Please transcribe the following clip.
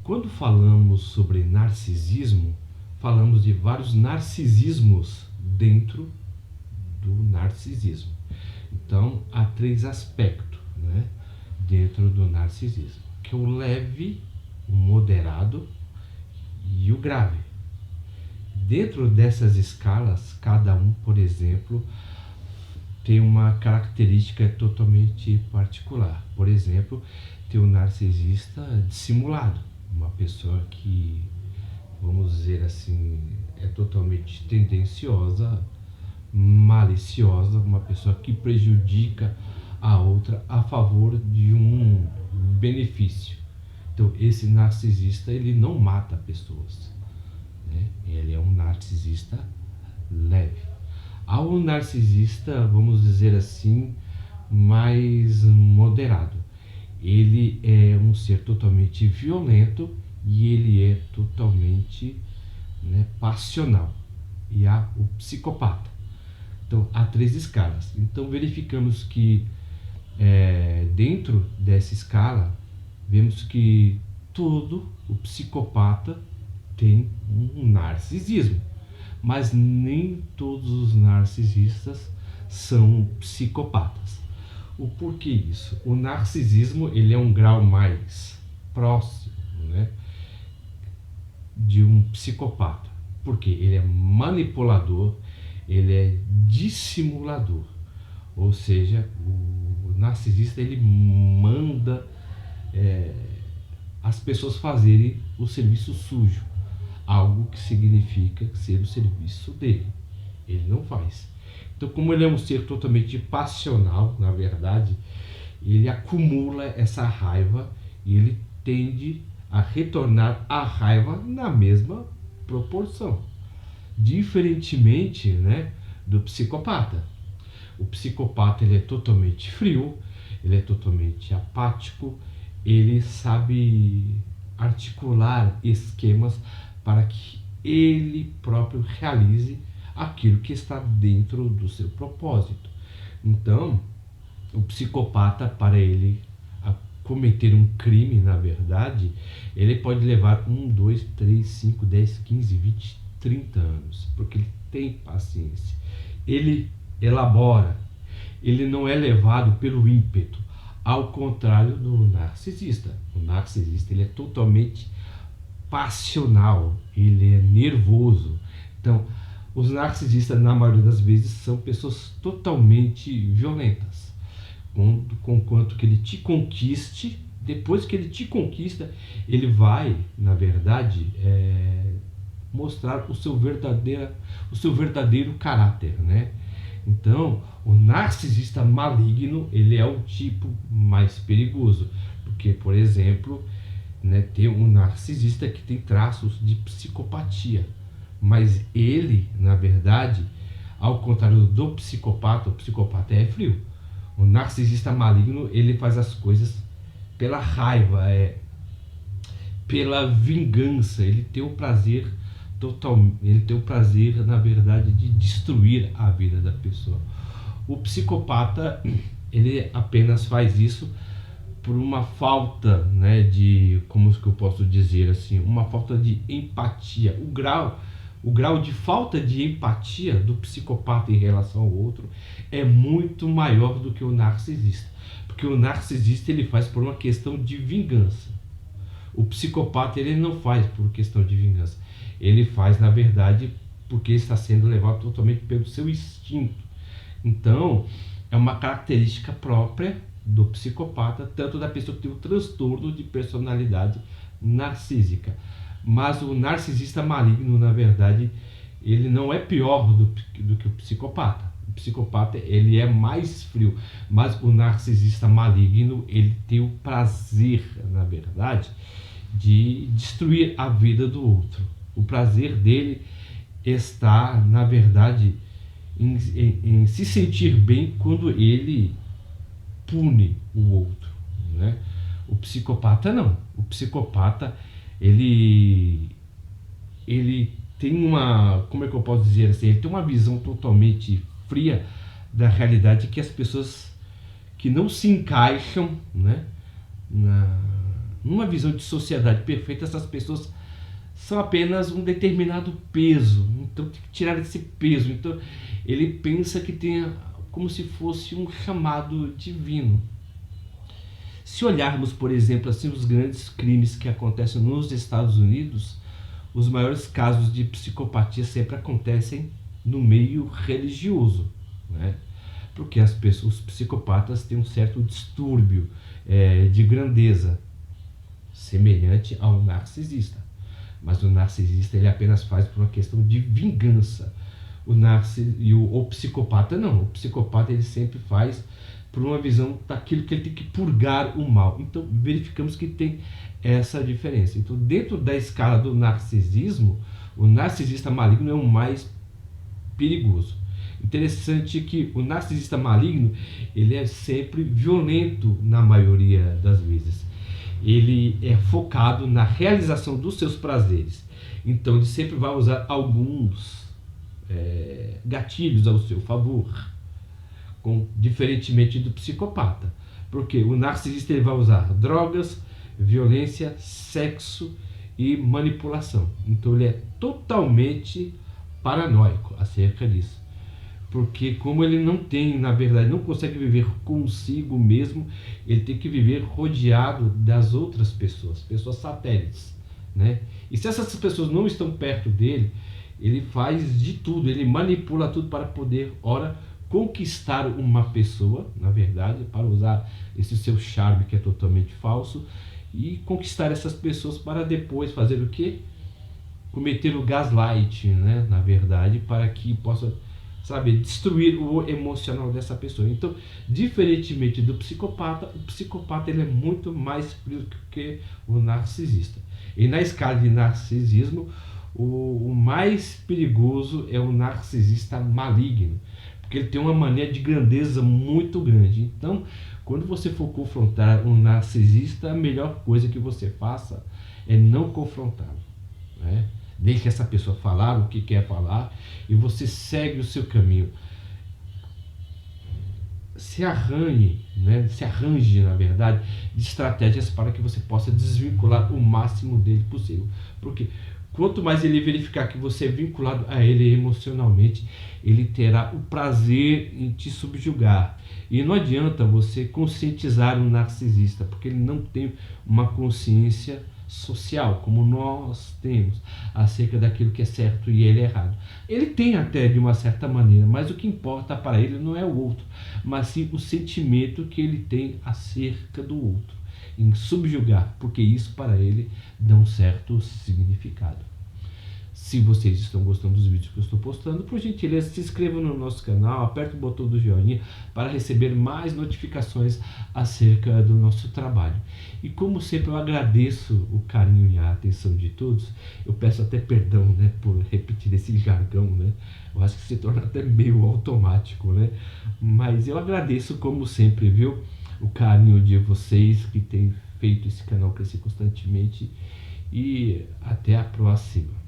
Quando falamos sobre narcisismo, falamos de vários narcisismos dentro do narcisismo. Então, há 3 aspectos, né, dentro do narcisismo, que é o leve, o moderado e o grave. Dentro dessas escalas, cada um, por exemplo, tem uma característica totalmente particular. Por exemplo, tem o narcisista dissimulado, uma pessoa que, vamos dizer assim, é totalmente tendenciosa, maliciosa, uma pessoa que prejudica a outra a favor de um benefício. Então, esse narcisista, ele não mata pessoas, né? Ele é um narcisista leve. Há um narcisista, vamos dizer assim, mais moderado. Ele é um ser totalmente violento e ele é totalmente, né, passional. E há o psicopata. Então, há 3 escalas. Então, verificamos que dentro dessa escala, vemos que todo o psicopata tem um narcisismo. Mas nem todos os narcisistas são psicopatas. O porquê isso? O narcisismo, ele é um grau mais próximo, né, de um psicopata. Porque ele é manipulador, ele é dissimulador. Ou seja, o narcisista, ele manda as pessoas fazerem o serviço sujo. Algo que significa ser o serviço dele. Ele não faz. Então, como ele é um ser totalmente passional, na verdade, ele acumula essa raiva e ele tende a retornar a raiva na mesma proporção. Diferentemente, né, do psicopata. O psicopata, ele é totalmente frio, ele é totalmente apático, ele sabe articular esquemas para que ele próprio realize aquilo que está dentro do seu propósito. Então, o psicopata, para ele cometer um crime, na verdade, ele pode levar 1, 2, 3, 5, 10, 15, 20, 30 anos, porque ele tem paciência. Ele elabora, ele não é levado pelo ímpeto, ao contrário do narcisista. O narcisista, ele é totalmente passional, ele é nervoso. Então, os narcisistas, na maioria das vezes, são pessoas totalmente violentas. Conquanto que ele te conquiste, depois que ele te conquista, ele vai, na verdade, mostrar o seu verdadeiro caráter, né? Então, o narcisista maligno, ele é o tipo mais perigoso, porque, por exemplo, né, tem um narcisista que tem traços de psicopatia, mas ele, na verdade, ao contrário do psicopata, o psicopata é frio. O narcisista maligno, ele faz as coisas pela raiva, pela vingança, ele tem o prazer na verdade, de destruir a vida da pessoa. O psicopata, ele apenas faz isso por uma falta, né, de, como que eu posso dizer assim, uma falta de empatia. O grau de falta de empatia do psicopata em relação ao outro é muito maior do que o narcisista, porque o narcisista, ele faz por uma questão de vingança. O psicopata, ele não faz por questão de vingança, ele faz, na verdade, porque está sendo levado totalmente pelo seu instinto. Então, é uma característica própria do psicopata, tanto da pessoa que tem o transtorno de personalidade narcísica. Mas o narcisista maligno, na verdade, ele não é pior do que o psicopata. O psicopata, ele é mais frio, mas o narcisista maligno, ele tem o prazer, na verdade, de destruir a vida do outro. O prazer dele está, na verdade, em se sentir bem quando ele pune o outro, né? O psicopata não. O psicopata, ele tem uma, como é que eu posso dizer assim, ele tem uma visão totalmente fria da realidade, que as pessoas que não se encaixam, né, numa visão de sociedade perfeita, essas pessoas são apenas um determinado peso, então tem que tirar esse peso. Então ele pensa que tem como se fosse um chamado divino. Se olharmos, por exemplo, assim, os grandes crimes que acontecem nos Estados Unidos, os maiores casos de psicopatia sempre acontecem no meio religioso, né? Porque os psicopatas têm um certo distúrbio de grandeza, semelhante ao narcisista. Mas o narcisista ele apenas faz por uma questão de vingança. O psicopata não. O psicopata ele sempre faz por uma visão daquilo que ele tem que purgar o mal. Então verificamos que tem essa diferença. Então, dentro da escala do narcisismo, o narcisista maligno é o mais perigoso. Interessante que o narcisista maligno ele é sempre violento na maioria das vezes. Ele é focado na realização dos seus prazeres. Então ele sempre vai usar alguns gatilhos ao seu favor, diferentemente do psicopata. Porque o narcisista ele vai usar drogas, violência, sexo e manipulação. Então ele é totalmente paranoico acerca disso. Porque como ele não tem, na verdade, não consegue viver consigo mesmo, ele tem que viver rodeado das outras pessoas, pessoas satélites, né? E se essas pessoas não estão perto dele, ele faz de tudo, ele manipula tudo para poder, ora, conquistar uma pessoa, na verdade, para usar esse seu charme que é totalmente falso, e conquistar essas pessoas para depois fazer o quê? Cometer o gaslight, né? Na verdade, para que possa, sabe, destruir o emocional dessa pessoa. Então, diferentemente do psicopata, o psicopata ele é muito mais frio que o narcisista. E na escala de narcisismo, o mais perigoso é o narcisista maligno, porque ele tem uma mania de grandeza muito grande. Então, quando você for confrontar um narcisista, a melhor coisa que você faça é não confrontá-lo, né? Deixe essa pessoa falar o que quer falar e você segue o seu caminho. Se arranje, né? Se arranje, na verdade, de estratégias para que você possa desvincular o máximo dele possível. Porque quanto mais ele verificar que você é vinculado a ele emocionalmente, ele terá o prazer em te subjugar. E não adianta você conscientizar um narcisista, porque ele não tem uma consciência social, como nós temos, acerca daquilo que é certo e ele é errado. Ele tem até de uma certa maneira, mas o que importa para ele não é o outro, mas sim o sentimento que ele tem acerca do outro, em subjugar, porque isso para ele dá um certo significado. Se vocês estão gostando dos vídeos que eu estou postando, por gentileza, se inscrevam no nosso canal, aperte o botão do joinha para receber mais notificações acerca do nosso trabalho. E como sempre, eu agradeço o carinho e a atenção de todos. Eu peço até perdão, né, por repetir esse jargão, né? Eu acho que se torna até meio automático, né? Mas eu agradeço, como sempre, viu, o carinho de vocês que têm feito esse canal crescer constantemente. E até a próxima.